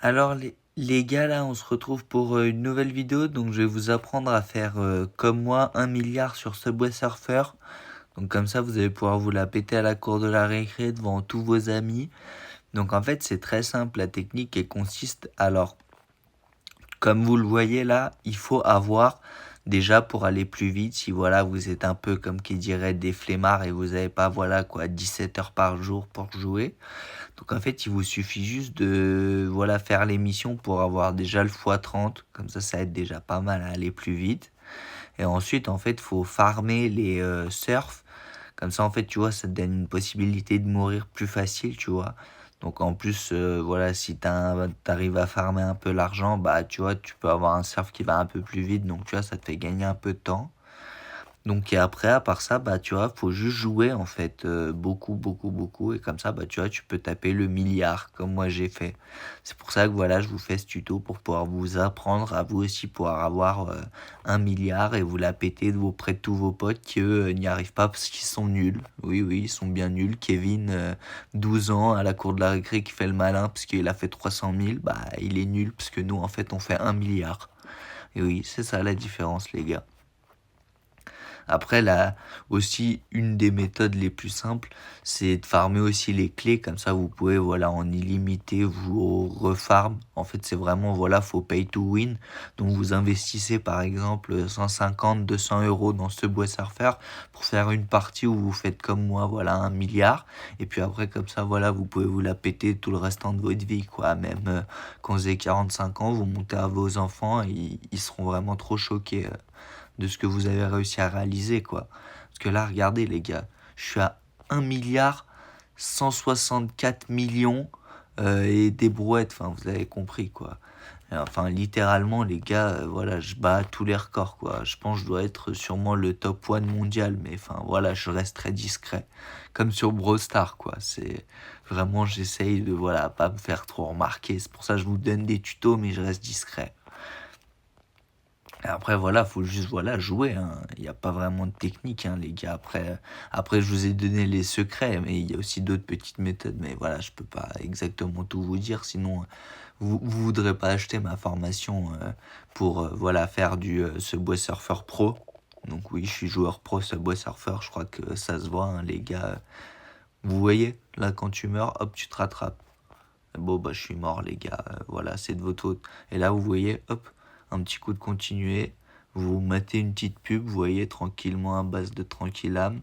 Alors les gars, là on se retrouve pour une nouvelle vidéo. Donc je vais vous apprendre à faire comme moi 1 milliard sur Subway Surfer. Donc comme ça vous allez pouvoir vous la péter à la cour de la récré devant tous vos amis. Donc en fait c'est très simple, la technique elle consiste, alors comme vous le voyez là, il faut avoir déjà, pour aller plus vite, si voilà vous êtes un peu comme qui dirait des flemmards et vous n'avez pas voilà quoi 17 heures par jour pour jouer. Donc en fait, il vous suffit juste de voilà faire l'émission pour avoir déjà le x30, comme ça aide déjà pas mal à aller plus vite. Et ensuite, en fait, faut farmer les surfs. Comme ça, en fait, tu vois, ça te donne une possibilité de mourir plus facile, tu vois. Donc en plus, voilà, si t'arrives à farmer un peu l'argent, bah tu vois, tu peux avoir un surf qui va un peu plus vite. Donc tu vois, ça te fait gagner un peu de temps. Donc et après, à part ça, bah tu vois, faut juste jouer en fait, beaucoup, beaucoup, beaucoup, et comme ça, bah tu vois, tu peux taper le milliard comme moi j'ai fait. C'est pour ça que voilà, je vous fais ce tuto pour pouvoir vous apprendre à vous aussi pouvoir avoir 1 milliard et vous la péter auprès de tous vos potes qui eux n'y arrivent pas parce qu'ils sont nuls. Oui, oui, ils sont bien nuls. Kevin, 12 ans, à la cour de la récré qui fait le malin parce qu'il a fait 300 000, bah il est nul parce que nous en fait on fait 1 milliard. Et oui, c'est ça la différence les gars. Après, là, aussi, une des méthodes les plus simples, c'est de farmer aussi les clés. Comme ça, vous pouvez, voilà, en illimité, vous refarm. En fait, c'est vraiment, voilà, faut pay to win. Donc, vous investissez, par exemple, 150, 200 euros dans ce bois surfer pour faire une partie où vous faites comme moi, voilà, 1 milliard. Et puis après, comme ça, voilà, vous pouvez vous la péter tout le restant de votre vie, quoi. Même quand vous avez 45 ans, vous montez à vos enfants, ils seront vraiment trop choqués de ce que vous avez réussi à réaliser, quoi. Parce que là, regardez, les gars, je suis à 1 milliard 164 millions et des brouettes, enfin, vous avez compris, quoi. Enfin, littéralement, les gars, voilà, je bats tous les records, quoi. Je pense que je dois être sûrement le top 1 mondial, mais enfin, voilà, je reste très discret. Comme sur Brawl Stars, quoi. C'est vraiment, j'essaye de, voilà, pas me faire trop remarquer. C'est pour ça que je vous donne des tutos, mais je reste discret. Et après, voilà, faut juste voilà, jouer, hein. Il n'y a pas vraiment de technique, hein, les gars. Après, je vous ai donné les secrets, mais il y a aussi d'autres petites méthodes. Mais voilà, je peux pas exactement tout vous dire, sinon vous voudrez pas acheter ma formation pour voilà faire du Subway Surfer Pro. Donc oui, je suis joueur pro Subway Surfer. Je crois que ça se voit, hein, les gars. Vous voyez, là, quand tu meurs, hop, tu te rattrapes. Bon, bah, je suis mort, les gars. Voilà, c'est de votre faute. Et là, vous voyez, hop, un petit coup de continuer. Vous matez une petite pub, vous voyez, tranquillement, à base de tranquille âme.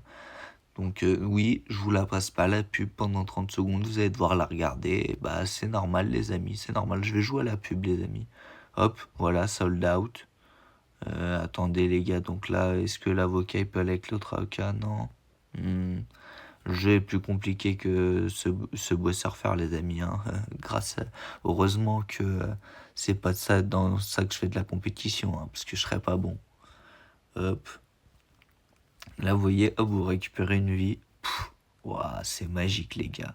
Donc, oui, je vous la passe pas, la pub, pendant 30 secondes. Vous allez devoir la regarder. Et bah, c'est normal, les amis. C'est normal. Je vais jouer à la pub, les amis. Hop, voilà, sold out. Attendez, les gars. Donc là, est-ce que l'avocat, il peut aller avec l'autre avocat? Non. Hmm. Le jeu est plus compliqué que ce bois surfer, les amis, hein. Heureusement que c'est pas de ça dans ça que je fais de la compétition, hein, parce que je serais pas bon. Hop, là vous voyez, hop, vous récupérez une vie. Ouah, c'est magique, les gars.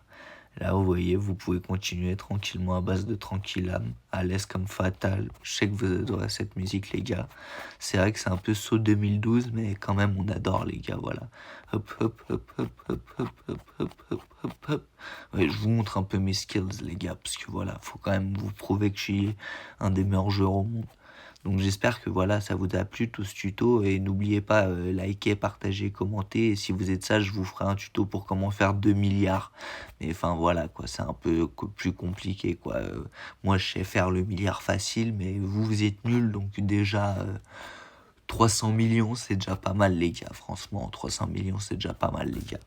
Là, vous voyez, vous pouvez continuer tranquillement à base de tranquille âme, à l'aise comme Fatal. Je sais que vous adorez cette musique, les gars. C'est vrai que c'est un peu saut 2012, mais quand même, on adore, les gars, voilà. Hop, hop, hop, hop, hop, hop, hop, hop, hop, hop, hop. Ouais, je vous montre un peu mes skills, les gars, parce que voilà, faut quand même vous prouver que je suis un des meilleurs joueurs au monde. Donc j'espère que voilà, ça vous a plu tout ce tuto et n'oubliez pas liker, partager, commenter. Et si vous êtes sage, je vous ferai un tuto pour comment faire 2 milliards. Mais enfin voilà quoi, c'est un peu plus compliqué quoi. Moi je sais faire le milliard facile, mais vous êtes nuls donc déjà 300 millions c'est déjà pas mal les gars. Franchement 300 millions c'est déjà pas mal les gars.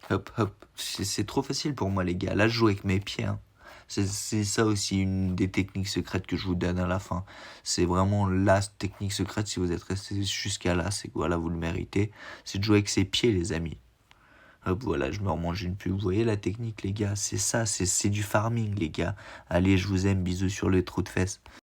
Hop hop, c'est trop facile pour moi les gars. Là je joue avec mes pieds, hein. C'est ça aussi une des techniques secrètes que je vous donne à la fin. C'est vraiment la technique secrète, si vous êtes resté jusqu'à là, c'est que voilà, vous le méritez. C'est de jouer avec ses pieds, les amis. Hop, voilà, je me remange une pub. Vous voyez la technique, les gars? C'est ça, c'est du farming, les gars. Allez, je vous aime, bisous sur les trous de fesses.